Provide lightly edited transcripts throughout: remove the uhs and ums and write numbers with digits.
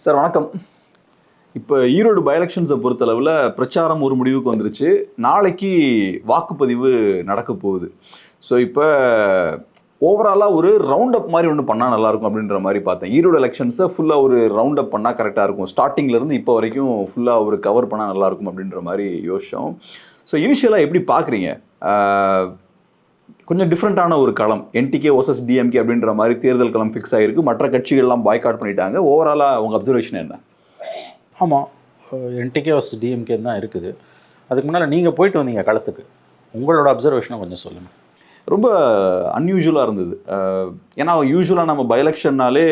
Sir வணக்கம். இப்போ Erode by எலெக்ஷன்ஸை பொறுத்தளவில் பிரச்சாரம் ஒரு முடிவுக்கு வந்துருச்சு. நாளைக்கு வாக்குப்பதிவு நடக்க போகுது. ஸோ இப்போ ஓவராலாக ஒரு ரவுண்ட் அப் மாதிரி ஒன்று பண்ணால் நல்லாயிருக்கும் அப்படின்ற மாதிரி பார்த்தேன். ஈரோடு எலெக்ஷன்ஸை ஃபுல்லாக ஒரு ரவுண்ட் அப் பண்ணால் கரெக்டாக இருக்கும். ஸ்டார்டிங்லேருந்து இப்போ வரைக்கும் ஃபுல்லாக ஒரு கவர் பண்ணால் நல்லாயிருக்கும் அப்படின்ற மாதிரி யோசித்தோம். ஸோ இனிஷியலாக எப்படி பார்க்குறீங்க? கொஞ்சம் டிஃப்ரெண்ட்டான ஒரு களம், என்டிகே வர்சஸ் டிஎம்கே அப்படின்ற மாதிரி தேர்தல் களம் ஃபிக்ஸ் ஆகிருக்கு. மற்ற கட்சிகள்லாம் பாய்காட் பண்ணிட்டாங்க. ஓவராலாக உங்கள் அப்சர்வேஷன் என்ன? ஆமாம், என்டிகே வர்சஸ் டிஎம்கே தான் இருக்குது. அதுக்கு முன்னால் நீங்கள் போயிட்டு வந்தீங்க களத்துக்கு, உங்களோட அப்சர்வேஷனை கொஞ்சம் சொல்லுங்கள். ரொம்ப அன்யூஷுவலாக இருந்தது. ஏன்னா யூஸ்வலாக நம்ம பை எலெக்ஷன்னாலே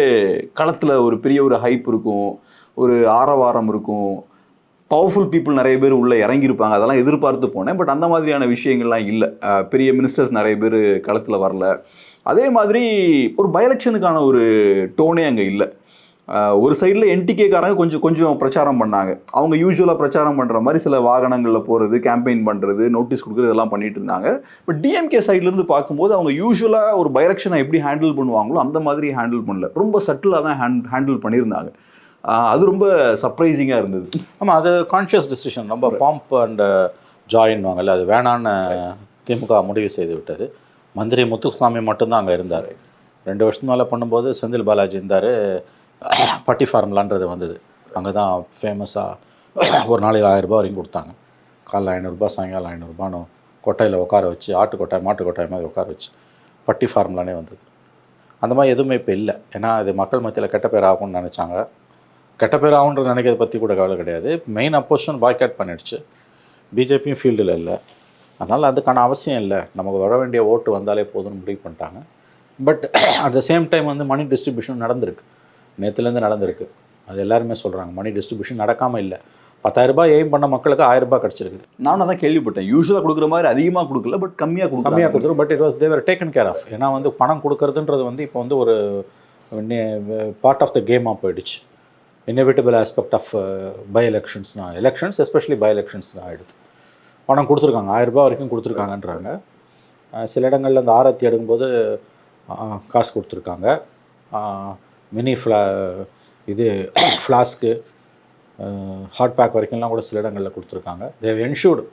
களத்தில் ஒரு பெரிய ஒரு ஹைப் இருக்கும், ஒரு ஆரவாரம் இருக்கும், பவர்ஃபுல் பீப்புள் நிறைய பேர் உள்ளே இறங்கியிருப்பாங்க. அதெல்லாம் எதிர்பார்த்து போனேன். பட் அந்த மாதிரியான விஷயங்கள்லாம் இல்லை. பெரிய மினிஸ்டர்ஸ் நிறைய பேர் களத்தில் வரல. அதே மாதிரி ஒரு பை எலெக்ஷனுக்கான ஒரு டோனே அங்கே இல்லை. ஒரு சைடில் என்டிகேக்காரங்க கொஞ்சம் பிரச்சாரம் பண்ணாங்க. அவங்க யூஸ்வலாக பிரச்சாரம் பண்ணுற மாதிரி சில வாகனங்களில் போகிறது, கேம்பெயின் பண்ணுறது, நோட்டீஸ் கொடுக்குறது இதெல்லாம் பண்ணிட்டு இருந்தாங்க. பட் டிஎம்கே சைட்லேருந்து பார்க்கும்போது அவங்க யூஸ்வலாக ஒரு பை எலெக்ஷனை எப்படி ஹேண்டில் பண்ணுவாங்களோ அந்த மாதிரி ஹேண்டில் பண்ணல. ரொம்ப சட்டிலாக தான் ஹேண்டில் பண்ணியிருந்தாங்க. அது ரொம்ப சர்ப்ரைசிங்காக இருந்தது. ஆமாம், அது கான்ஷியஸ் டிசிஷன். ரொம்ப பாம்ப் அண்ட் ஜாயின் வாங்கல, அது வேணான்னு திமுக முடிவு செய்து விட்டது. மந்திரி முத்துசாமி மட்டும்தான் அங்கே இருந்தார். 2 வருஷத்துக்கு மேலே பண்ணும்போது செந்தில் பாலாஜி இருந்தார். பட்டி ஃபார்முலான்றது வந்தது. அங்கே தான் ஃபேமஸாக ஒரு நாளைக்கு 1000 ரூபாய் வரைக்கும் கொடுத்தாங்க. காலைல 500 ரூபாய், சாயங்காலம் 500 ரூபான்னு கொட்டையில் உட்கார வச்சு, ஆட்டு கொட்டாய் மாட்டு கொட்டாய் மாதிரி உட்கார வச்சு பட்டி ஃபார்முலானே வந்தது. அந்த மாதிரி எதுவுமே இப்போ இல்லை. ஏன்னா அது மக்கள் மத்தியில் கெட்ட பேர் ஆகும்னு நினச்சாங்க. கெட்ட பேர் ஆகுன்றது நினைக்கிறத பற்றி கூட கவலை கிடையாது. மெயின் அப்போசிஷன் பாய்காட் பண்ணிடுச்சு. பிஜேபியும் ஃபீல்டில் இல்லை. அதனால் அதுக்கான அவசியம் இல்லை, நமக்கு வர வேண்டிய ஓட்டு வந்தாலே போதும்னு முடிவு பண்ணிட்டாங்க. But at the same time வந்து மணி டிஸ்ட்ரிபியூஷன் நடந்திருக்கு, நேற்றுலேருந்து நடந்திருக்கு. அது எல்லாருமே சொல்கிறாங்க. மணி டிஸ்ட்ரிபியூஷன் நடக்காமல் இல்லை. 10,000 ரூபாய் எய்ம் பண்ண மக்களுக்கு 1000 ரூபாய் கிடச்சிருக்குது. நானும் தான் கேள்விப்பட்டேன். யூஸ்வலாக கொடுக்குற மாதிரி அதிகமாக கொடுக்கல, பட் கம்மியாக கொடுத்துரும். But it was never taken care of. ஏன்னா வந்து பணம் கொடுக்கறதுன்றது வந்து இப்போ வந்து ஒரு பார்ட் ஆஃப் த கேமாக போயிடுச்சு. இன்எவிட்டபிள் ஆஸ்பெக்ட் ஆஃப் பை எலெக்ஷன்ஸ்னா, எலெக்ஷன்ஸ் எஸ்பெஷலி பை எலெக்ஷன்ஸ்னு ஆகிடுது. பணம் கொடுத்துருக்காங்க, 1000 ரூபாய் வரைக்கும் கொடுத்துருக்காங்கன்றாங்க. சில இடங்களில் அந்த ஆரத்தி எடுக்கும்போது காசு கொடுத்துருக்காங்க. மினி ஃப்ளாஸ்க்கு ஹாட் பேக் வரைக்கும்லாம் கூட சில இடங்களில் கொடுத்துருக்காங்க. தேவ் என்ஷூர்டு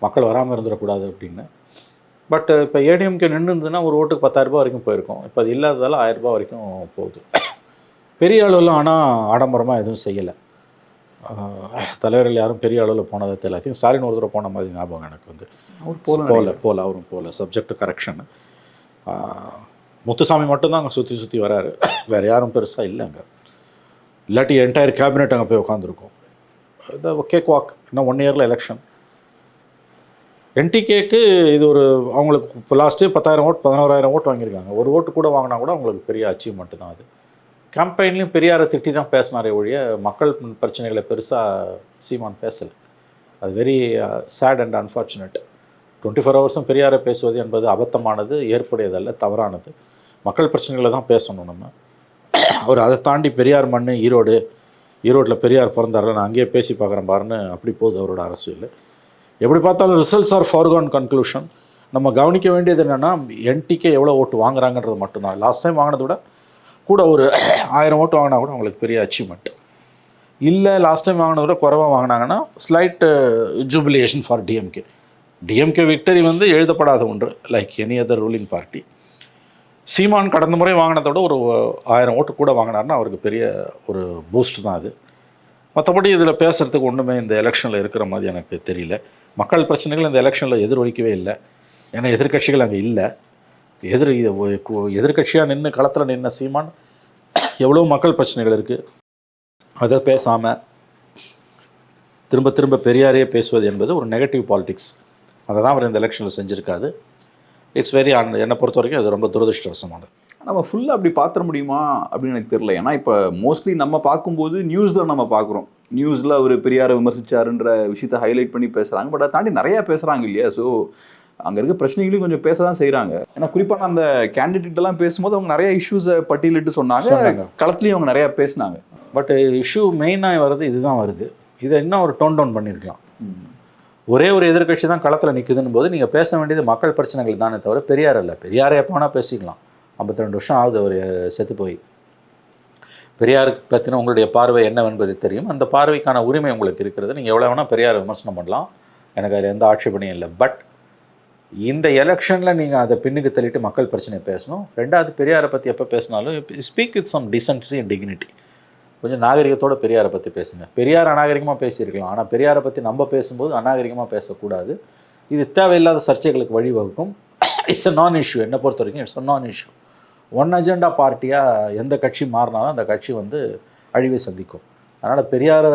மக்கள் வராமல் இருந்துடக்கூடாது அப்படின்னு. பட் இப்போ ஏடிஎம்கே நின்றுருந்துன்னா ஒரு ஓட்டுக்கு 10,000 ரூபாய் வரைக்கும் போயிருக்கும். இப்போ அது இல்லாததால் 1000 ரூபாய் வரைக்கும் போகுது. பெரிய அளவில் ஆனால் ஆடம்பரமாக எதுவும் செய்யலை. தலைவர்கள் யாரும் பெரிய அளவில் போனதை தெரியல. ஐ திங்க் ஸ்டாலின் ஒரு தடவை போன மாதிரி ஞாபகம் எனக்கு வந்து. அவரும் போகல. Subject correction. முத்துசாமி மட்டும்தான் அங்கே சுற்றி வராரு. வேறு யாரும் பெருசாக இல்லை அங்கே. இல்லாட்டி என்டையர் கேபினெட் அங்கே போய் உட்காந்துருக்கோம். இந்த கேக் வாக். இன்னும் 1 இயரில் எலெக்ஷன். என்டிகேக்கு இது ஒரு அவங்களுக்கு இப்போ லாஸ்ட்டு 10,000 ஓட்டு 11,000 ஓட்டு வாங்கியிருக்காங்க. ஒரு ஓட்டு கூட வாங்கினா கூட அவங்களுக்கு பெரிய அச்சீவ்மெண்ட்டு தான் அது. கேம்பெயின்லையும் பெரியாரை திட்டி தான் பேசினாரே ஒழிய மக்கள் பிரச்சனைகளை பெருசாக சீமான் பேசலை. அது வெரி சேட் அண்ட் அன்ஃபார்ச்சுனேட். 24 ஹவர்ஸும் பெரியாரை பேசுவது என்பது அபத்தமானது, ஏற்புடையதல்ல, தவறானது. மக்கள் பிரச்சனைகளை தான் பேசணும் நம்ம. அவர் அதை தாண்டி பெரியார் மண் ஈரோட்டில் பெரியார் பிறந்தாரில் நான் அங்கேயே பேசி பார்க்குறேன் பாருன்னு அப்படி போகுது அவரோட அரசியல். எப்படி பார்த்தாலும் ரிசல்ட்ஸ் ஆர் ஃபார்கான் கன்க்ளூஷன். நம்ம கவனிக்க வேண்டியது என்னென்னா என்டிகே எவ்வளோ ஓட்டு வாங்குறாங்கன்றது மட்டும்தான். லாஸ்ட் டைம் வாங்கினதை விட கூட ஒரு 1000 ஓட்டு வாங்கினா கூட அவங்களுக்கு பெரிய அச்சீவ்மெண்ட் இல்லை. லாஸ்ட் டைம் வாங்கினதை விட குறைவாக வாங்கினாங்கன்னா slight jubilation for DMK victory வந்து எழுதப்படாத ஒன்று, like any other ruling party. Seeman கடந்த முறை வாங்கினதை விட ஒரு 1000 ஓட்டு கூட வாங்கினார்னா அவருக்கு பெரிய ஒரு பூஸ்ட் தான் அது. மற்றபடி இதில் பேசுகிறதுக்கு ஒன்றுமே இந்த எலெக்ஷனில் இருக்கிற மாதிரி எனக்கு தெரியல. மக்கள் பிரச்சனைகள் இந்த எலெக்ஷனில் எதிரொலிக்கவே இல்லை. ஏன்னா எதிர்கட்சிகள் அங்கே இல்லை. எதிர்கட்சியாக நின்று களத்தில் நின்ன சீமான் எவ்வளோ மக்கள் பிரச்சனைகள் இருக்குது அதை பேசாமல் திரும்ப பெரியாரே பேசுவது என்பது ஒரு நெகட்டிவ் பாலிடிக்ஸ். அதை தான் அவர் இந்த எலெக்ஷனில் செஞ்சுருக்காது. இட்ஸ் வெரி என்னை பொறுத்த வரைக்கும் அது ரொம்ப துரதிருஷ்டவசமானது. நம்ம ஃபுல்லாக அப்படி பார்த்துட முடியுமா அப்படின்னு எனக்கு தெரியல. ஏன்னா இப்போ மோஸ்ட்லி நம்ம பார்க்கும்போது நியூஸில் நம்ம பார்க்குறோம். நியூஸில் அவர் பெரியாரை விமர்சிச்சாருன்ற விஷயத்தை ஹைலைட் பண்ணி பேசுகிறாங்க. பட் அதை தாண்டி நிறையா பேசுகிறாங்க இல்லையா? ஸோ அங்கே இருக்க பிரச்சனைகளையும் கொஞ்சம் பேச தான் செய்கிறாங்க. ஏன்னா குறிப்பாக அந்த கேண்டிடேட்டெல்லாம் பேசும்போது அவங்க நிறைய இஷ்யூஸை பட்டியலிட்டு சொன்னாங்க. களத்துலேயும் அவங்க நிறையா பேசினாங்க. பட் இஷ்யூ மெயினாக வர்றது இதுதான் வருது. இதை இன்னும் ஒரு டோன் டவுன் பண்ணியிருக்கலாம். ஒரே ஒரு எதிர்கட்சி தான் களத்தில் நிற்குதுன்னு போது நீங்கள் பேச வேண்டியது மக்கள் பிரச்சனைகள் தானே தவிர பெரியார் இல்லை. பெரியாரை எப்போ வேணால் பேசிக்கலாம். 52 வருஷம் ஆகுது அவர் செத்து போய். பெரியாருக்கு பற்றின உங்களுடைய பார்வை என்னவென்பது தெரியும். அந்த பார்வைக்கான உரிமை உங்களுக்கு இருக்கிறது. நீங்கள் எவ்வளோ வேணால் பெரியாரை விமர்சனம் பண்ணலாம், எனக்கு அதில் எந்த ஆட்சேபனையும் இல்லை. பட் இந்த எலெக்ஷனில் நீங்கள் அதை பின்னுக்கு தள்ளிட்டு மக்கள் பிரச்சனையை பேசணும். ரெண்டாவது, பெரியாரை பற்றி எப்போ பேசினாலும் speak with some decency and dignity. கொஞ்சம் நாகரிகத்தோடு பெரியாரை பற்றி பேசுங்க. பெரியார் அநாகரிகமாக பேசியிருக்கலாம், ஆனால் பெரியாரை பற்றி நம்ம பேசும்போது அநாகரிகமாக பேசக்கூடாது. இது தேவையில்லாத சர்ச்சைகளுக்கு வழிவகுக்கும். இட்ஸ் அ நான் இஷ்யூ. என்னை பொறுத்த வரைக்கும் இட்ஸ் அ நான் இஷ்யூ. ஒன் அஜெண்டா பார்ட்டியாக எந்த கட்சி மாறினாலும் அந்த கட்சி வந்து அழிவை சந்திக்கும். அதனால் பெரியாரை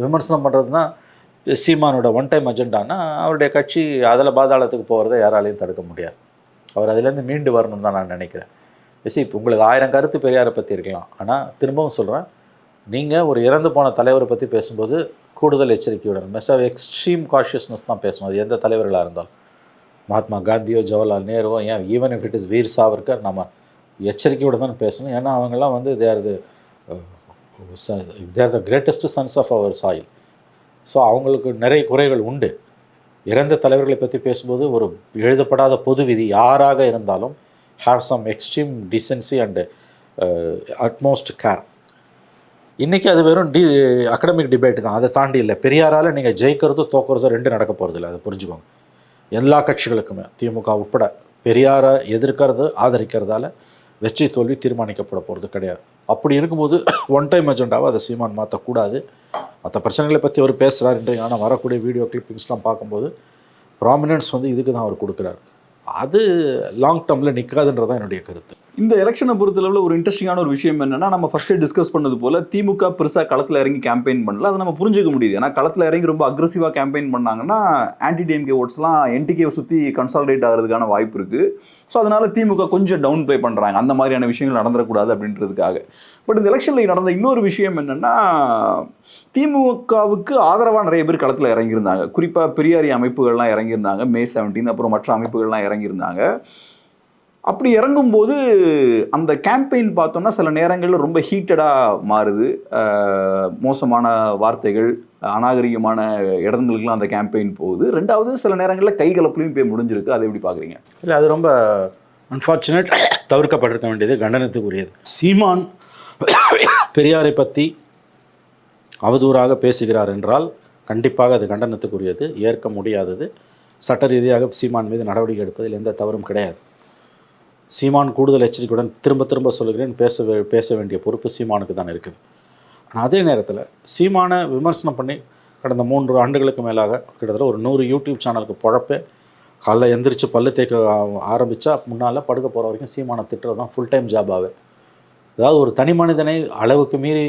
விமர்சனம் பண்ணுறது தான் சீமானோட ஒன் டைம் அஜெண்டானா, அவருடைய கட்சி அதில் பாதாளத்துக்கு போகிறத யாராலையும் தடுக்க முடியாது. அவர் அதிலேருந்து மீண்டு வரணும்னு தான் நான் நினைக்கிறேன். இப்போ உங்களுக்கு 1000 கருத்து பெரியாரை பற்றி இருக்கலாம், ஆனால் திரும்பவும் சொல்கிறேன், நீங்கள் ஒரு இறந்து போன தலைவரை பற்றி பேசும்போது கூடுதல் எச்சரிக்கையுடன் மஸ்ட் ஆஃப் எக்ஸ்ட்ரீம் காஷியஸ்னஸ் தான் பேசணும். அது எந்த தலைவர்களாக இருந்தாலும், மகாத்மா காந்தியோ ஜவஹர்லால் நேருவோ, ஏன் even if it is Veer Savarkar, நம்ம எச்சரிக்கையோடு தான் பேசணும். ஏன்னா அவங்கெல்லாம் வந்து they're the greatest sons of our soil. So அவங்களுக்கு நிறைய குறைகள் உண்டு. இறந்த தலைவர்களை பற்றி பேசும்போது ஒரு எழுதப்படாத பொது விதி, யாராக இருந்தாலும் have some extreme decency and utmost care. இன்றைக்கி அது வெறும் அகடமிக் டிபேட் தான், அதை தாண்டி இல்லை. பெரியாரால் நீங்கள் ஜெயிக்கிறதோ தோக்கிறதோ ரெண்டு நடக்க போகிறதில்ல, அதை புரிஞ்சுக்கோங்க. எல்லா கட்சிகளுக்குமே திமுக உட்பட பெரியாரை எதிர்க்கிறது ஆதரிக்கிறதால வெற்றி தோல்வி தீர்மானிக்கப்பட போகிறது கிடையாது. அப்படி இருக்கும்போது ஒன் டைம் அஜெண்டாவை அதை சீமான் மாற்றக்கூடாது. மற்ற பிரச்சனைகளை பற்றி அவர் பேசுகிறார் இன்றைக்கு, ஆனால் வரக்கூடிய வீடியோ கிளிப்பிங்ஸ்லாம் பார்க்கும்போது ப்ராமினன்ஸ் வந்து இதுக்கு தான் அவர் கொடுக்குறாரு. அது லாங் டேர்மில் நிற்காதுன்றதான் என்னுடைய கருத்து. இந்த எலெக்ஷனை பொறுத்தளவில் ஒரு இன்ட்ரெஸ்டிங்கான ஒரு விஷயம் என்னன்னா, நம்ம ஃபர்ஸ்ட்டே டிஸ்கஸ் பண்ணது போல திமுக பெருசாக களத்தில் இறங்கி கேம்பெயின் பண்ணல. அதை நம்ம புரிஞ்சுக்க முடியுது. ஏன்னா களத்தில் இறங்கி ரொம்ப அக்ரெசிவாக கேம்பெயின் பண்ணாங்கன்னா ஆன்டி டிஎம்கே ஓட்ஸ்லாம் என்டிகேவை சுற்றி கன்சாலிடேட் ஆகிறதுக்கான வாய்ப்பு இருக்குது. ஸோ அதனால திமுக கொஞ்சம் டவுன் ப்ளே பண்ணுறாங்க, அந்த மாதிரியான விஷயங்கள் நடந்துடக்கூடாது அப்படின்றதுக்காக. பட் இந்த எலெக்ஷனில் நடந்த இன்னொரு விஷயம் என்னென்னா, திமுகவுக்கு ஆதரவாக நிறைய பேர் களத்தில் இறங்கியிருந்தாங்க. குறிப்பாக பெரியாரி அமைப்புகள்லாம் இறங்கியிருந்தாங்க, May 17, அப்புறம் மற்ற அமைப்புகள்லாம் இறங்கியிருந்தாங்க. அப்படி இறங்கும்போது அந்த கேம்பெயின் பார்த்தோம்னா சில நேரங்களில் ரொம்ப ஹீட்டடாக மாறுது. மோசமான வார்த்தைகள், அநாகரிகமான இடங்களுக்குலாம் அந்த கேம்பெயின் போகுது. ரெண்டாவது, சில நேரங்களில் கைகலப்புலையும் போய் முடிஞ்சிருக்கு. அதை எப்படி பார்க்குறீங்க? இல்லை, அது ரொம்ப அன்ஃபார்ச்சுனேட், தவிர்க்கப்பட்டிருக்க வேண்டியது, கண்டனத்துக்குரியது. சீமான் பெரியாரை பற்றி அவதூறாக பேசுகிறார் என்றால் கண்டிப்பாக அது கண்டனத்துக்குரியது, ஏற்க முடியாதது. சட்ட ரீதியாக சீமான் மீது நடவடிக்கை எடுப்பதில் எந்த தவறும் கிடையாது. சீமான் கூடுதல் எச்சரிக்கையுடன் திரும்ப திரும்ப சொல்லுகிறேன், பேச வேண்டிய பொறுப்பு சீமானுக்கு தான் இருக்குது. ஆனால் அதே நேரத்தில் சீமானை விமர்சனம் பண்ணி கடந்த 3 ஆண்டுகளுக்கு மேலாக கிட்டத்தட்ட ஒரு 100 யூடியூப் சேனலுக்கு பொழப்பே. காலைல எந்திரிச்சு பல்லு தேய்க்க ஆரம்பித்தா முன்னால் படுக்க போகிற வரைக்கும் சீமானை திட்டுறது தான் ஃபுல் டைம் ஜாபாகவே. அதாவது ஒரு தனி மனிதனை அளவுக்கு மீறி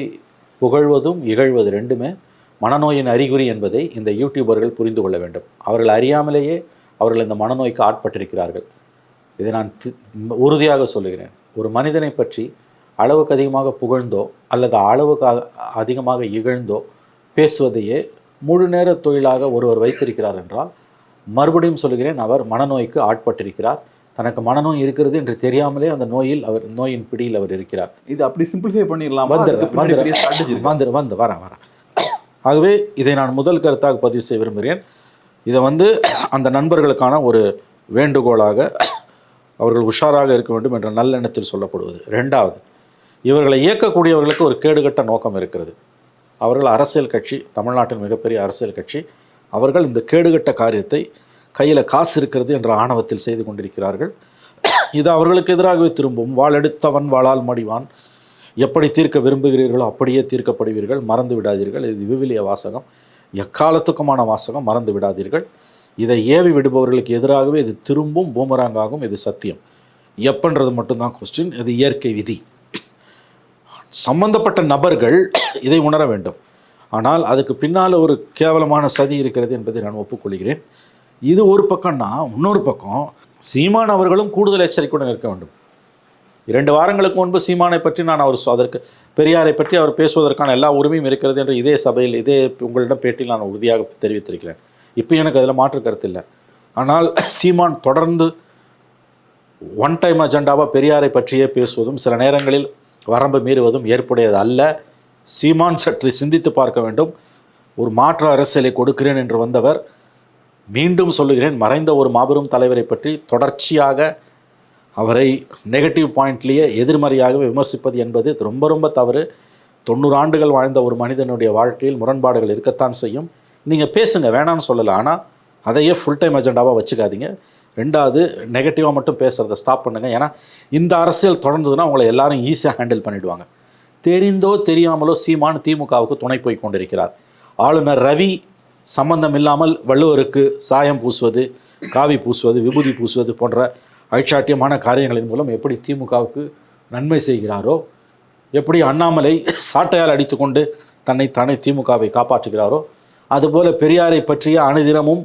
புகழ்வதும் இகழ்வது ரெண்டுமே மனநோயின் அறிகுறி என்பதை இந்த யூடியூபர்கள் புரிந்து கொள்ள வேண்டும். அவர்கள் அறியாமலேயே அவர்கள் இந்த மனநோய்க்கு ஆட்பட்டிருக்கிறார்கள். இதை நான் உறுதியாக சொல்லுகிறேன். ஒரு மனிதனை பற்றி அளவுக்கு அதிகமாக புகழ்ந்தோ அல்லது அளவுக்கு அதிகமாக இகழ்ந்தோ பேசுவதையே முழு நேர தொழிலாக ஒருவர் வைத்திருக்கிறார் என்றால், மறுபடியும் சொல்லுகிறேன், அவர் மனநோய்க்கு ஆட்பட்டிருக்கிறார். தனக்கு மனநோய் இருக்கிறது என்று தெரியாமலே அந்த நோயின் பிடியில் அவர் இருக்கிறார். இது அப்படி சிம்பிளிஃபை பண்ணிடலாம். வரேன். ஆகவே இதை நான் முதல் கருத்தாக பதிவு செய்ய விரும்புகிறேன். இதை அந்த நண்பர்களுக்கான ஒரு வேண்டுகோளாக அவர்கள் உஷாராக இருக்க வேண்டும் என்ற நல்லெண்ணத்தில் சொல்லப்படுவது. ரெண்டாவது, இவர்களை இயக்கக்கூடியவர்களுக்கு ஒரு கேடுகட்ட நோக்கம் இருக்கிறது. அவர்கள் அரசியல் கட்சி, தமிழ்நாட்டின் மிகப்பெரிய அரசியல் கட்சி. அவர்கள் இந்த கேடுகட்ட காரியத்தை கையில் காசு இருக்கிறது என்ற ஆணவத்தில் செய்து கொண்டிருக்கிறார்கள். இது அவர்களுக்கு எதிராகவே திரும்பும். வாளெடுத்தவன் வாளால் மடிவான். எப்படி தீர்க்க விரும்புகிறீர்களோ அப்படியே தீர்க்கப்படுவீர்கள், மறந்து விடாதீர்கள். இது விவிலிய வாசகம், எக்காலத்துக்குமான வாசகம், மறந்து விடாதீர்கள். இதை ஏவி விடுபவர்களுக்கு எதிராகவே இது திரும்பும், பூமராங்காகும். இது சத்தியம். எப்பன்றது மட்டும்தான் கொஸ்டின். இது இயற்கை விதி. சம்பந்தப்பட்ட நபர்கள் இதை உணர வேண்டும். ஆனால் அதுக்கு பின்னால் ஒரு கேவலமான சதி இருக்கிறது என்பதை நான் ஒப்புக்கொள்கிறேன். இது ஒரு பக்கம்னா, இன்னொரு பக்கம் சீமான் அவர்களும் கூடுதல் எச்சரிக்கையுடன் இருக்க வேண்டும். 2 வாரங்களுக்கு முன்பு சீமானை பற்றி நான் அதற்கு பெரியாரை பற்றி அவர் பேசுவதற்கான எல்லா உரிமையும் இருக்கிறது என்று இதே சபையில், இதே உங்களிடம் பேட்டியில் நான் உறுதியாக தெரிவித்திருக்கிறேன். இப்போ எனக்கு அதில் மாற்று கருத்து இல்லை. ஆனால் சீமான் தொடர்ந்து ஒன் டைம் அஜெண்டாவாக பெரியாரை பற்றியே பேசுவதும் சில நேரங்களில் வரம்பு மீறுவதும் ஏற்புடையது அல்ல. சீமான் சற்று சிந்தித்து பார்க்க வேண்டும். ஒரு மாற்று அரசியலை கொடுக்கிறேன் என்று வந்தவர், மீண்டும் சொல்லுகிறேன், மறைந்த ஒரு மாபெரும் தலைவரை பற்றி தொடர்ச்சியாக அவரை நெகட்டிவ் பாயிண்ட்லேயே எதிர்மறையாகவே விமர்சிப்பது என்பது ரொம்ப ரொம்ப தவறு. 90 ஆண்டுகள் வாழ்ந்த ஒரு மனிதனுடைய வாழ்க்கையில் முரண்பாடுகள் இருக்கத்தான் செய்யும். நீங்கள் பேசுங்க, வேணான்னு சொல்லலை. ஆனால் அதையே ஃபுல் டைம் அஜெண்டாவாக வச்சுக்காதீங்க. ரெண்டாவது, நெகட்டிவாக மட்டும் பேசுகிறத ஸ்டாப் பண்ணுங்கள். ஏன்னா இந்த அரசியல் தொடர்ந்ததுன்னா உங்களை எல்லாரும் ஈஸியாக ஹேண்டில் பண்ணிவிடுவாங்க. தெரிந்தோ தெரியாமலோ சீமான் திமுகவுக்கு துணை போய் கொண்டிருக்கிறார். ஆளுநர் ரவி சம்பந்தம் இல்லாமல் வள்ளுவருக்கு சாயம் பூசுவது, காவி பூசுவது, விபூதி பூசுவது போன்ற அழிச்சாட்டியமான காரியங்களின் மூலம் எப்படி திமுகவுக்கு நன்மை செய்கிறாரோ, எப்படி அண்ணாமலை சாட்டையால் அடித்து கொண்டு தானே திமுகவை காப்பாற்றுகிறாரோ, அதுபோல் பெரியாரை பற்றிய அனுதினமும்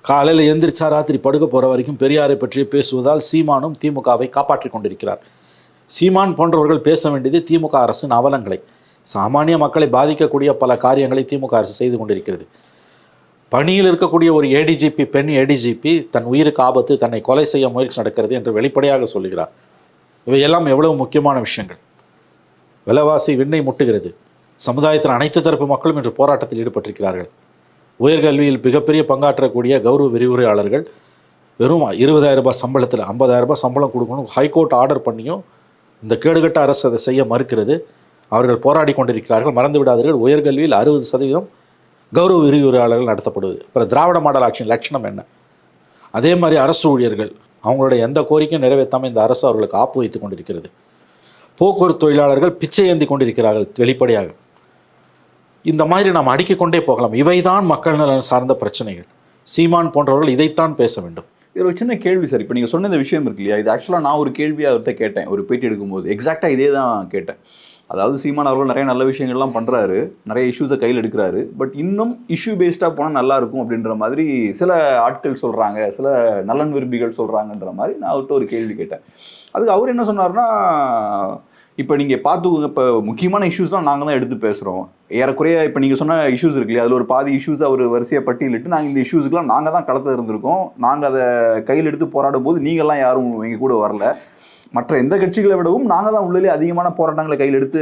காலையில் எந்திரிச்சா ராத்திரி படுக்க போகிற வரைக்கும் பெரியாரை பற்றிய பேசுவதால் சீமானும் திமுகவை காப்பாற்றி கொண்டிருக்கிறார். சீமான் போன்றவர்கள் பேச வேண்டியது திமுக அரசின் அவலங்களை, சாமானிய மக்களை பாதிக்கக்கூடிய பல காரியங்களை திமுக அரசு செய்து கொண்டிருக்கிறது. பணியில் இருக்கக்கூடிய ஒரு ஏடிஜிபி, பெண் ஏடிஜிபி தன் உயிருக்கு ஆபத்து, தன்னை கொலை செய்ய முயற்சி நடக்கிறது என்று வெளிப்படையாக சொல்லுகிறார். இவையெல்லாம் எவ்வளவு முக்கியமான விஷயங்கள். விலைவாசி விண்ணை முட்டுகிறது. சமுதாயத்தின் அனைத்து தரப்பு மக்களும் இன்று போராட்டத்தில் ஈடுபட்டிருக்கிறார்கள். உயர்கல்வியில் மிகப்பெரிய பங்காற்றக்கூடிய கௌரவ விரிவுரையாளர்கள் வெறும் 20,000 ரூபாய் சம்பளத்தில் 50,000 ரூபாய் சம்பளம் கொடுக்கணும் ஹைகோர்ட் ஆர்டர் பண்ணியும் இந்த கேடுகட்ட அரசு அதை செய்ய மறுக்கிறது. அவர்கள் போராடி கொண்டிருக்கிறார்கள். மறந்து விடாதீர்கள், உயர்கல்வியில் 60% கௌரவ விரிவுரையாளர்கள் நடத்தப்படுவது. அப்புறம் திராவிட மாடல் ஆட்சியின் லட்சணம் என்ன? அதே மாதிரி அரசு ஊழியர்கள் அவங்களுடைய எந்த கோரிக்கையும் நிறைவேற்றாமல் இந்த அரசு அவர்களுக்கு ஆப்பு வைத்து கொண்டிருக்கிறது. போக்குவரத்து தொழிலாளர்கள் பிச்சை ஏந்தி கொண்டிருக்கிறார்கள் வெளிப்படையாக. இந்த மாதிரி நாம் அடுக்கிக் கொண்டே போகலாம். இவைதான் மக்கள் நலன் சார்ந்த பிரச்சனைகள். சீமான் போன்றவர்கள் இதைத்தான் பேச வேண்டும். இதில் ஒரு சின்ன கேள்வி சார். இப்போ நீங்கள் சொன்ன இந்த விஷயம் இருக்கு இல்லையா, இது ஆக்சுவலாக நான் ஒரு கேள்வியாக அவர்கிட்ட கேட்டேன் ஒரு பேட்டி எடுக்கும்போது. எக்ஸாக்டாக இதே தான் கேட்டேன். அதாவது சீமான் அவர்கள் நிறைய நல்ல விஷயங்கள்லாம் பண்ணுறாரு, நிறைய இஷ்யூஸை கையில் எடுக்கிறாரு. பட் இன்னும் இஷ்யூ பேஸ்டாக போனால் நல்லாயிருக்கும் அப்படின்ற மாதிரி சில ஆட்கள் சொல்கிறாங்க, சில நலன் விரும்பிகள் சொல்கிறாங்கன்ற மாதிரி நான் அவர்கிட்ட ஒரு கேள்வி கேட்டேன். அதுக்கு அவர் என்ன சொன்னார்னா, இப்போ நீங்கள் பார்த்துக்கோங்க, இப்போ முக்கியமான இஷ்யூஸ் தான் நாங்கள் தான் எடுத்து பேசுகிறோம். ஏறக்குறைய இப்போ நீங்கள் சொன்ன இஷ்யூஸ் இருக்கு இல்லையா, அதில் ஒரு பாதி இஷ்யூஸ் அவர் வரிசையை பட்டியலிட்டு நாங்கள் இந்த இஷ்யூஸுக்கெலாம் நாங்கள் தான் களத்தில் இருந்திருக்கோம், நாங்கள் அதை கையில் எடுத்து போராடும் போது நீங்கள்லாம் யாரும் எங்கள் கூட வரல, மற்ற எந்த கட்சிகளை விடவும் நாங்கள் தான் உள்ளே அதிகமான போராட்டங்களை கையில் எடுத்து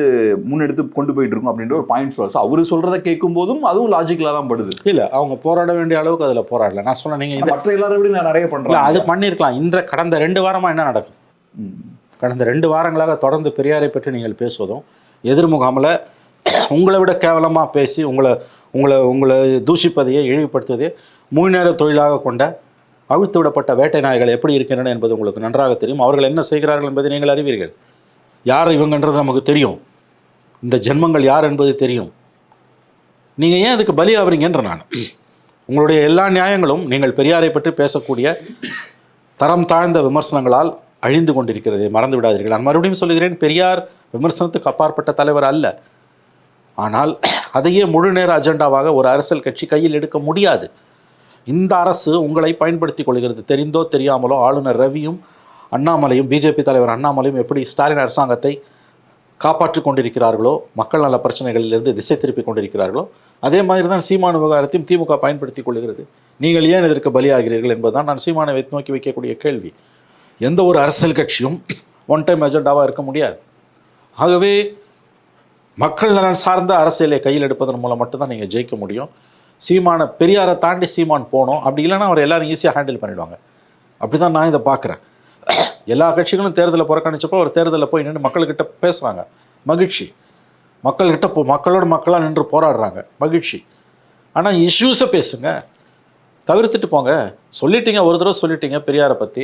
முன்னெடுத்து கொண்டு போயிட்டு இருக்கோம் அப்படின்ற ஒரு பாயிண்ட் சொல்லுவார். ஸோ அவர் சொல்கிறத கேட்கும் போதும் அதுவும் லாஜிக்கலாக தான் படுது. இல்லை, அவங்க போராட வேண்டிய அளவுக்கு அதில் போராடல. நான் சொன்னேன், நீங்கள் மற்ற எல்லாரை விட நான் நிறைய பண்ணுறேன், அது பண்ணியிருக்கலாம். கடந்த 2 வாரமாக என்ன நடக்கும்? கடந்த 2 வாரங்களாக தொடர்ந்து பெரியாரை பற்றி நீங்கள் பேசுவதும், எதிர்முகாமில் உங்களை விட கேவலமாக பேசி உங்களை தூஷிப்பதையே இழிவுபடுத்துவதே 3 நேர தொழிலாக கொண்ட அவிழ்த்து விடப்பட்ட வேட்டை நாய்கள் எப்படி இருக்கின்றன என்பது உங்களுக்கு நன்றாக தெரியும். அவர்கள் என்ன செய்கிறார்கள் என்பதை நீங்கள் அறிவீர்கள். யார் இவங்கன்றது நமக்கு தெரியும். இந்த ஜென்மங்கள் யார் என்பது தெரியும். நீங்கள் ஏன் அதுக்கு பலி ஆகிறீங்கன்ற நான் உங்களுடைய எல்லா நியாயங்களும் நீங்கள் பெரியாரை பற்றி பேசக்கூடிய தரம் தாழ்ந்த விமர்சனங்களால் அழிந்து கொண்டிருக்கிறது. மறந்து விடாதீர்கள். நான் மறுபடியும் சொல்லுகிறேன், பெரியார் விமர்சனத்துக்கு அப்பாற்பட்ட தலைவர் அல்ல. ஆனால் அதையே முழு நேர அஜெண்டாவாக ஒரு அரசியல் கட்சி கையில் எடுக்க முடியாது. இந்த அரசு உங்களை பயன்படுத்தி கொள்கிறது. தெரிந்தோ தெரியாமலோ ஆளுநர் ரவியும் அண்ணாமலையும், பிஜேபி தலைவர் அண்ணாமலையும் எப்படி ஸ்டாலின் அரசாங்கத்தை காப்பாற்றி கொண்டிருக்கிறார்களோ, மக்கள் நல பிரச்சனைகளிலிருந்து திசை திருப்பி கொண்டிருக்கிறார்களோ, அதே மாதிரி தான் சீமான் விவகாரத்தையும் திமுக பயன்படுத்தி கொள்கிறது. நீங்கள் ஏன் இதற்கு பலியாகிறீர்கள் என்பதுதான் நான் சீமானை நோக்கி வைக்கக்கூடிய கேள்வி. எந்த ஒரு அரசியல் கட்சியும் ஒன் டைம் அஜெண்டாவாக இருக்க முடியாது. ஆகவே மக்கள் நலன் சார்ந்த அரசியலை கையில் எடுப்பதன் மூலம் மட்டும்தான் நீங்கள் ஜெயிக்க முடியும். சீமானை, பெரியாரை தாண்டி சீமான் போனோம், அப்படி இல்லைன்னா அவர் எல்லோரும் ஈஸியாக ஹேண்டில் பண்ணிவிடுவாங்க. அப்படி தான் நான் இதை பார்க்குறேன். எல்லா கட்சிகளும் தேர்தலை புறக்கணிச்சப்போ ஒரு தேர்தலில் போய் நின்று மக்கள்கிட்ட பேசுகிறாங்க, மகிழ்ச்சி. மக்கள்கிட்ட மக்களோட மக்களாக நின்று போராடுறாங்க, மகிழ்ச்சி. ஆனால் இஷ்யூஸை பேசுங்க, தவிர்த்துட்டு போங்க. சொல்லிட்டீங்க, ஒரு தடவை சொல்லிட்டீங்க பெரியாரை பற்றி,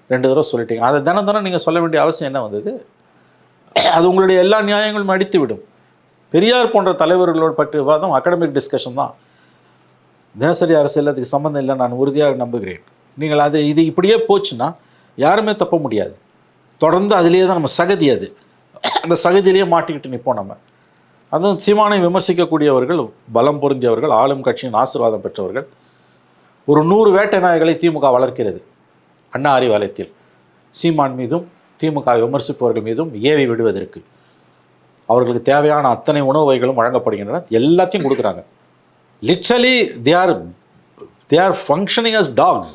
2 தடவை சொல்லிட்டீங்க, அதை தினம் நீங்கள் சொல்ல வேண்டிய அவசியம் என்ன வந்தது? அது உங்களுடைய எல்லா நியாயங்களும் அடித்து விடும். பெரியார் போன்ற தலைவர்களோடு பற்றி விவாதம் அகாடமிக் டிஸ்கஷன் தான். தினசரி அரசியல் அதுக்கு சம்மந்தம் இல்லை, நான் உறுதியாக நம்புகிறேன். நீங்கள் இது இப்படியே போச்சுன்னா யாருமே தப்ப முடியாது. தொடர்ந்து அதிலேயே தான் நம்ம சகதி, அது அந்த சகதியிலேயே மாட்டிக்கிட்டு நிற்போம் நம்ம. அதுவும் சீமானை விமர்சிக்கக்கூடியவர்கள் பலம் பொருந்தியவர்கள், ஆளும் கட்சியின் ஆசீர்வாதம் பெற்றவர்கள். ஒரு 100 வேட்டை நாய்களை திமுக வளர்க்கிறது. அண்ணா அறிவாலயத்தில் சீமான் மீதும் திமுக விமர்சிப்பவர்கள் மீதும் ஏவி விடுவதற்கு அவர்களுக்கு தேவையான அத்தனை உணவு வகைகளும் வழங்கப்படுகின்றன, எல்லாத்தையும் கொடுக்குறாங்க. Literally they are functioning as dogs.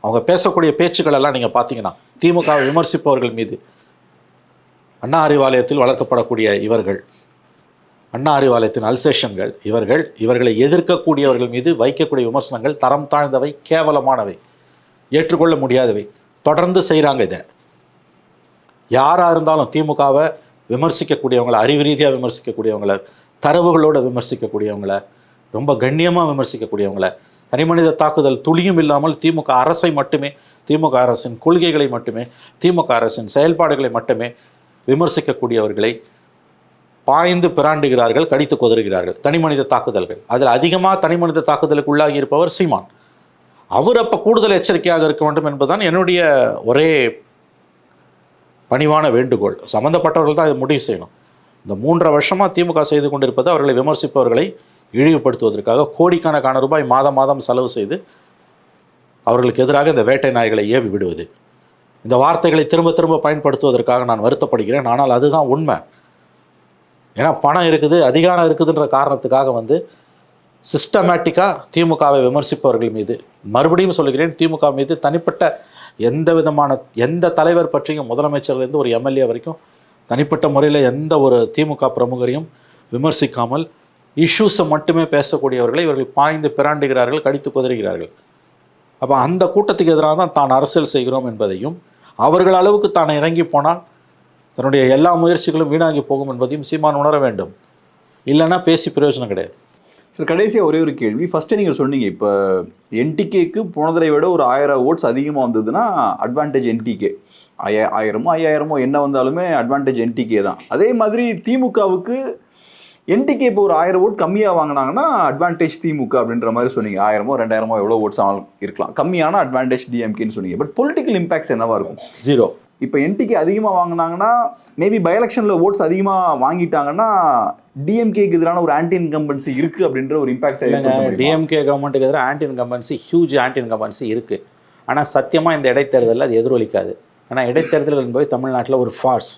அவங்க பேசக்கூடிய பேச்சுக்கள் எல்லாம் நீங்கள் பார்த்தீங்கன்னா திமுக விமர்சிப்பவர்கள் மீது, அண்ணா அறிவாலயத்தில் வளர்க்கப்படக்கூடிய இவர்கள், அண்ணா அறிவாலயத்தின் அல்சேஷன்கள், இவர்களை எதிர்க்கக்கூடியவர்கள் மீது வைக்கக்கூடிய விமர்சனங்கள் தரம் தாழ்ந்தவை, கேவலமானவை, ஏற்றுக்கொள்ள முடியாதவை. தொடர்ந்து செய்கிறாங்க. இதை யாராக இருந்தாலும் திமுகவை விமர்சிக்கக்கூடியவங்களை, அறிவு ரீதியாக விமர்சிக்கக்கூடியவங்களை, தரவுகளோடு விமர்சிக்கக்கூடியவங்களை, ரொம்ப கண்ணியமாக விமர்சிக்கக்கூடியவங்களை, தனிமனித தாக்குதல் துளியும் இல்லாமல் திமுக அரசை மட்டுமே, திமுக அரசின் கொள்கைகளை மட்டுமே, திமுக அரசின் செயல்பாடுகளை மட்டுமே விமர்சிக்கக்கூடியவர்களை பாய்ந்து பிராண்டுகிறார்கள், கடித்து கொதறுகிறார்கள். தனிமனித தாக்குதல்கள், அதில் அதிகமாக தனிமனித தாக்குதலுக்கு உள்ளாகி இருப்பவர் சீமான். அவர் அப்போ கூடுதல் எச்சரிக்கையாக இருக்க வேண்டும் என்பதுதான் என்னுடைய ஒரே பணிவான வேண்டுகோள். சம்மந்தப்பட்டவர்கள் தான் இதை முடிவு செய்யணும். இந்த 3.5 வருஷமாக திமுக செய்து கொண்டிருப்பது அவர்களை விமர்சிப்பவர்களை இழிவுபடுத்துவதற்காக கோடிக்கணக்கான ரூபாய் மாதம் மாதம் செலவு செய்து அவர்களுக்கு எதிராக இந்த வேட்டை நாய்களை ஏவி விடுவது. இந்த வார்த்தைகளை திரும்ப திரும்ப பயன்படுத்துவதற்காக நான் வருத்தப்படுகிறேன். ஆனால் அதுதான் உண்மை. ஏன்னா பணம் இருக்குது, அதிகாரம் இருக்குதுன்ற காரணத்துக்காக சிஸ்டமேட்டிக்காக திமுகவை விமர்சிப்பவர்கள் மீது, மறுபடியும் சொல்கிறேன், திமுக மீது தனிப்பட்ட எந்த தலைவர் பற்றியும், முதலமைச்சர்லேருந்து ஒரு எம்எல்ஏ வரைக்கும் தனிப்பட்ட முறையில் எந்த ஒரு திமுக பிரமுகரையும் விமர்சிக்காமல் இஷ்யூஸை மட்டுமே பேசக்கூடியவர்களை இவர்கள் பாய்ந்து பிராண்டுகிறார்கள், கடித்து குதறுகிறார்கள். அப்போ அந்த கூட்டத்துக்கு எதிராக தான் அரசியல் செய்கிறோம் என்பதையும், அவர்கள் அளவுக்கு தான் இறங்கி போனால் தன்னுடைய எல்லா முயற்சிகளும் வீணாகி போகும் என்பதையும் சீமான் உணர வேண்டும். இல்லைன்னா பேசி பிரயோஜனம் கிடையாது. சார், கடைசியாக ஒரே ஒரு கேள்வி. ஃபஸ்ட்டு நீங்கள் சொன்னீங்க, இப்போ என்டிகேக்கு போனதை விட ஒரு 1000 ஓட்ஸ் அதிகமாக வந்ததுன்னா அட்வான்டேஜ் என்டிகே. 1000மோ 5000மோ என்ன வந்தாலுமே அட்வான்டேஜ் என்டிகே தான். அதே மாதிரி திமுகவுக்கு என்டிகே இப்போ ஒரு 1000 ஓட் கம்மியாக வாங்கினாங்கன்னா அட்வான்டேஜ் திமுக அப்படின்ற மாதிரி சொன்னீங்க. 1000மோ 2000மோ எவ்வளோ ஓட்ஸ் இருக்கலாம், கம்மியான அட்வான்டேஜ் டிஎம்கேன்னு சொன்னீங்க. பட் பொலிட்டிக்கல் இம்பாக்ட்ஸ் என்னவா இருக்கும்? 0. இப்போ என்டிகே அதிகமாக வாங்கினாங்கன்னா, மேபி பை எலெக்ஷனில் ஓட்ஸ் அதிகமாக வாங்கிட்டாங்கன்னா டிஎம்கேக்கு எதிரான ஒரு ஆன்டி இன்கம்பன்சி இருக்குது அப்படின்ற ஒரு இம்பாக்ட். டிஎம்கே கவர்மெண்ட்டுக்கு எதிராக anti incumbency, huge anti incumbency இருக்குது. ஆனால் சத்தியமாக இந்த இடைத்தேர்தலில் அது எதிரொலிக்காது. ஆனால் இடைத்தேர்தல் என்பது தமிழ்நாட்டில் ஒரு ஃபார்ஸ்.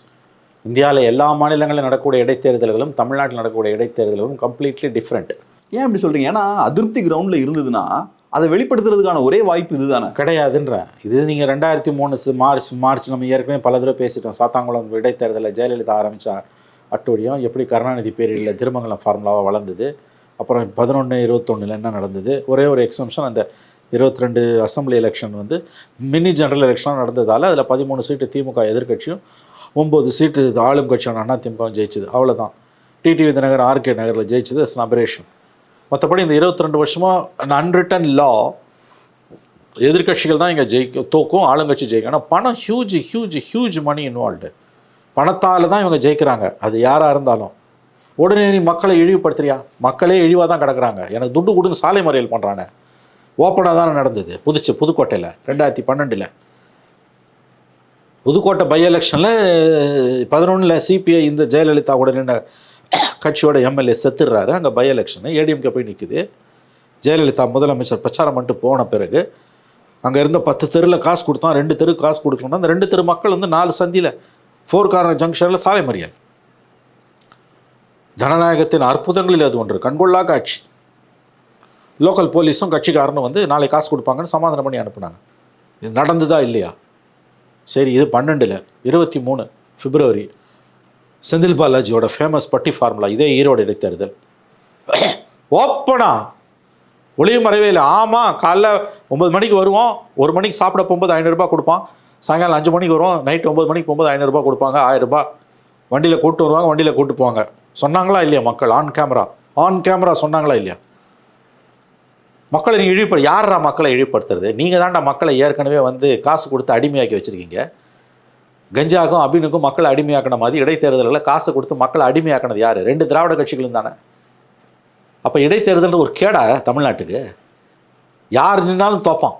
இந்தியாவில் எல்லா மாநிலங்களிலும் நடக்கக்கூடிய இடைத்தேர்தல்களும் தமிழ்நாட்டில் நடக்கக்கூடிய இடைத்தேர்தல்களும் கம்ப்ளீட்லி டிஃப்ரெண்ட். ஏன் அப்படி சொல்கிறீங்க? ஏன்னா அதிருப்தி கிரவுண்டில் இருந்ததுன்னா அதை வெளிப்படுத்துறதுக்கான ஒரே வாய்ப்பு இதுதானே? கிடையாதுன்றேன். இது நீங்கள் 2003 மார்ச் நம்ம ஏற்கனவே பல தடவை பேசிட்டோம். சாத்தாங்குளம் இடைத்தேர்தலில் ஜெயலலிதா ஆரம்பித்த அட்டூழியம் எப்படி கருணாநிதி பீரியடில் திருமங்கலம் ஃபார்முலாவாக வளர்ந்தது. அப்புறம் 11-21 என்ன நடந்தது? ஒரே ஒரு எக்ஸம்ஷன், அந்த 22 அசம்பிளி எலெக்ஷன் மினி ஜெனரல் எலெக்ஷனாக நடந்ததால் அதில் 13 சீட்டு திமுக எதிர்க்கட்சியும் 9 சீட்டு ஆளும் கட்சியான அதிமுகவும் ஜெயிச்சது. அவ்வளோதான். டிடிவி தினகர் ஆர்கே நகரில் ஜெயிச்சது இஸ் அபரேஷன். மற்றபடி இந்த 22 வருஷமாக அன்ரிட்டன் லா எதிர்கட்சிகள் தான் இங்கே தோக்கும், ஆளுங்கட்சி ஜெயிக்கும். ஆனால் பணம் ஹியூஜ் மணி இன்வால்வ்டு. பணத்தால் தான் இவங்க ஜெயிக்கிறாங்க. அது யாராக இருந்தாலும். உடனே நீ மக்களை இழிவுபடுத்துறியா? மக்களே இழிவாக தான் கிடக்குறாங்க. எனக்கு துண்டு கொடுங்க சாலை மறியல் பண்ணுறானே. ஓப்பனாக தானே நடந்தது புதுக்கோட்டையில் 2012 புதுக்கோட்டை பை எலெக்ஷனில் 11 சிபிஐ இந்த ஜெயலலிதா கூட நின்ற கட்சியோட எம்எல்ஏ செத்துடுறாரு. அங்கே பை எலெக்ஷனு ஏடிஎம்கே போய் நிற்குது. ஜெயலலிதா முதலமைச்சர் பிரச்சாரம் பண்ணிட்டு போன பிறகு அங்கே இருந்த 10 தெருவில் காசு கொடுத்தான், 2 தெருக்கு காசு கொடுக்கணும்னா அந்த 2 தெரு மக்கள் 4 சந்தியில் 4 கார்னர் ஜங்ஷனில் சாலை மறியல். ஜனநாயகத்தின் அற்புதங்களில் அது ஒன்று. கண்கொள்ளா காட்சி. லோக்கல் போலீஸும் கட்சிக்காரனும் நாளை காசு கொடுப்பாங்கன்னு சமாதானம் பண்ணி அனுப்புனாங்க. இது நடந்துதா இல்லையா? சரி, இது 23 பிப்ரவரி செந்தில் பாலாஜியோட ஃபேமஸ் பட்டி ஃபார்முலா. இதே ஈரோடு இடைத்தேர்தல் ஓப்பனா ஒளியும் மறைவே இல்லை. ஆமாம், காலைல 9 மணிக்கு வருவோம், 1 மணிக்கு சாப்பிட போகும்போது 500 ரூபாய் கொடுப்பான். சாயங்காலம் 5 மணிக்கு வருவோம், நைட்டு 9 மணிக்கு போகும்போது 500 ரூபாய் கொடுப்பாங்க. 1000 ரூபாய் வண்டியில் கூப்பிட்டு வருவாங்க, வண்டியில் கூப்பிட்டு போவாங்க. சொன்னாங்களா இல்லையா மக்கள்? ஆன் கேமரா சொன்னாங்களா இல்லையா? மக்களை நீங்கள் யாரா மக்களை இழிவுபடுத்துறது? நீங்கள் தான்டா மக்களை ஏற்கனவே காசு கொடுத்து அடிமையாக்கி வச்சுருக்கீங்க. கஞ்சாக்கும் அபினுக்கும் மக்களை அடிமையாக்கின மாதிரி இடைத்தேர்தலில் காசை கொடுத்து மக்களை அடிமையாக்கினது யார்? 2 திராவிட கட்சிகளும் தானே. அப்போ இடைத்தேர்தல் ஒரு கேடா தமிழ்நாட்டுக்கு? யார் நின்னாலும் தோப்பான்.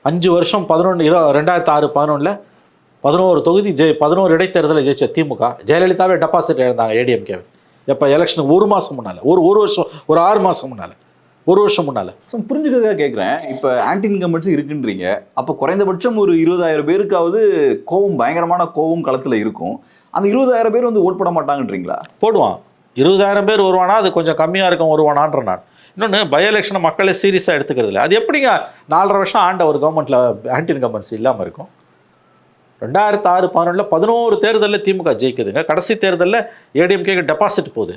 5 வருஷம் 2006-11 11 தொகுதி 11 இடைத்தேர்தலில் ஜெயிச்ச திமுக. ஜெயலலிதாவே டெபாசிட் இழந்தாங்க ஏடிஎம்கே. எப்போ? எலெக்ஷனுக்கு 1 மாதம் முன்னால், ஒரு வருஷம், ஒரு 6 மாதம் முன்னால், 1 வருஷம் முன்னால். புரிஞ்சுக்கிறதுக்காக கேட்குறேன். இப்போ ஆன்டி இன்கம்பன்சி இருக்குன்றீங்க. அப்போ குறைந்தபட்சம் ஒரு 20,000 பேருக்காவது பயங்கரமான கோவம் களத்தில் இருக்கும். அந்த 20,000 பேர் ஓட் போட மாட்டாங்கன்றீங்களா? போடுவான். 20,000 பேர் வருவானா? அது கொஞ்சம் கம்மியாக இருக்கும் வருவானான்ற நான். இன்னொன்று, பை எலெக்ஷனை மக்களே சீரியஸாக எடுத்துக்கிறது இல்லை. அது எப்படிங்க 4.5 வருஷம் ஆண்ட ஒரு கவர்மெண்ட்டில் ஆன்டி இன்கம்பன்சி இல்லாமல் இருக்கும்? 2006-11 11 தேர்தலில் திமுக ஜெயிக்குதுங்க. கடைசி தேர்தலில் ஏடிஎம்கேக்கு டெபாசிட் போகுது.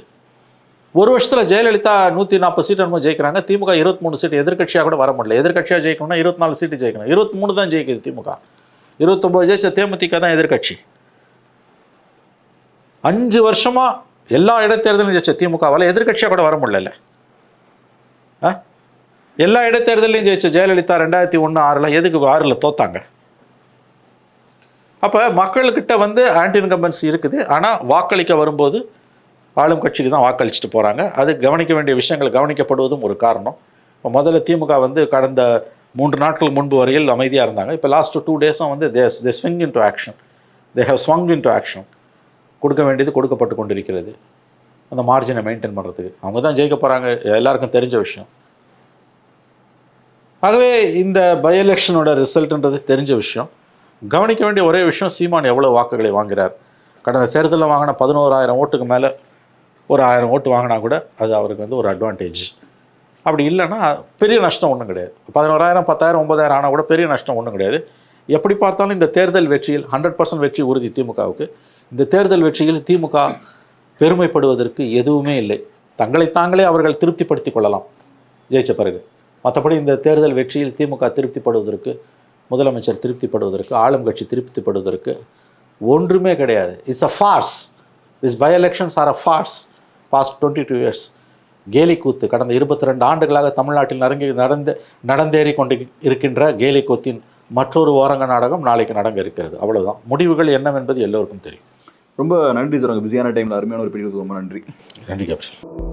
1 வருஷத்தில் ஜெயலலிதா 140 சீட் என்னமோ ஜெயிக்கிறாங்க. திமுக 23 சீட். எதிர்கட்சியாக கூட வர முடியல. எதிர்கட்சியாக ஜெயிக்கணும்னா 24 சீட்டு ஜெயிக்கணும். 23 தான் ஜெயிக்குது திமுக. 29 ஜெயிச்ச தேமுதிக தான் எதிர்க்கட்சி. 5 வருஷமா எல்லா இடைத்தேர்தலும் ஜெயிச்ச திமுகவால் எதிர்க்கட்சியாக கூட வர முடியல. எல்லா இடைத்தேர்தலையும் ஜெயிச்ச ஜெயலலிதா 2001-6 எதுக்கு 6ல் தோத்தாங்க? அப்போ மக்கள்கிட்ட வந்து ஆன்டி இன்கம்பன்சி இருக்குது. ஆனால் வாக்களிக்க வரும்போது ஆளும் கட்சிக்கு தான் வாக்களிச்சுட்டு போகிறாங்க. அது கவனிக்க வேண்டிய விஷயங்கள் கவனிக்கப்படுவதும் ஒரு காரணம். இப்போ முதல்ல திமுக வந்து கடந்த 3 நாட்கள் முன்பு வரையில் அமைதியாக இருந்தாங்க. இப்போ லாஸ்ட் 2 டேஸும் வந்து they swing into action, they have swung into action. கொடுக்க வேண்டியது கொடுக்கப்பட்டு கொண்டிருக்கிறது. அந்த மார்ஜினை மெயின்டைன் பண்ணுறதுக்கு அவங்க தான் ஜெயிக்க போகிறாங்க, எல்லாருக்கும் தெரிஞ்ச விஷயம். ஆகவே இந்த பை எலெக்ஷனோட ரிசல்ட்ன்றது தெரிஞ்ச விஷயம். கவனிக்க வேண்டிய ஒரே விஷயம், சீமான் எவ்வளோ வாக்குகளை வாங்குகிறார். கடந்த தேர்தலில் வாங்கின 11,000 ஓட்டுக்கு மேலே ஒரு 1000 ஓட்டு வாங்கினா கூட அது அவருக்கு வந்து ஒரு அட்வான்டேஜ். அப்படி இல்லைன்னா பெரிய நஷ்டம் ஒன்றும் கிடையாது. 11,000, 10,000, 9,000 ஆனால் கூட பெரிய நஷ்டம் ஒன்றும் கிடையாது. எப்படி பார்த்தாலும் இந்த தேர்தல் வெற்றியில் 100% வெற்றி உறுதி திமுகவுக்கு. இந்த தேர்தல் வெற்றியில் திமுக பெருமைப்படுவதற்கு எதுவுமே இல்லை. தங்களை தாங்களே அவர்கள் திருப்திப்படுத்திக் கொள்ளலாம் ஜெயிச்ச பிறகு. மற்றபடி இந்த தேர்தல் வெற்றியில் திமுக திருப்திப்படுவதற்கு, முதலமைச்சர் திருப்திப்படுவதற்கு, ஆளும் கட்சி திருப்திப்படுவதற்கு ஒன்றுமே கிடையாது. It's a farce. This by elections are a farce. Past 22 years கேலி கூத்து. கடந்த 22 ஆண்டுகளாக தமிழ்நாட்டில் நடந்தேறி கொண்டு இருக்கின்ற கேலி கூத்தின் மற்றொரு ஓரங்க நாடகம் நாளைக்கு நடங்க இருக்கிறது. அவ்வளவுதான். முடிவுகள் என்னவென்பது எல்லோருக்கும் தெரியும். ரொம்ப நன்றி சார். உங்கள் பிஸியான டைமில் அருமையான ஒரு பீரியட். ரொம்ப நன்றி. நன்றி கேப்டன்.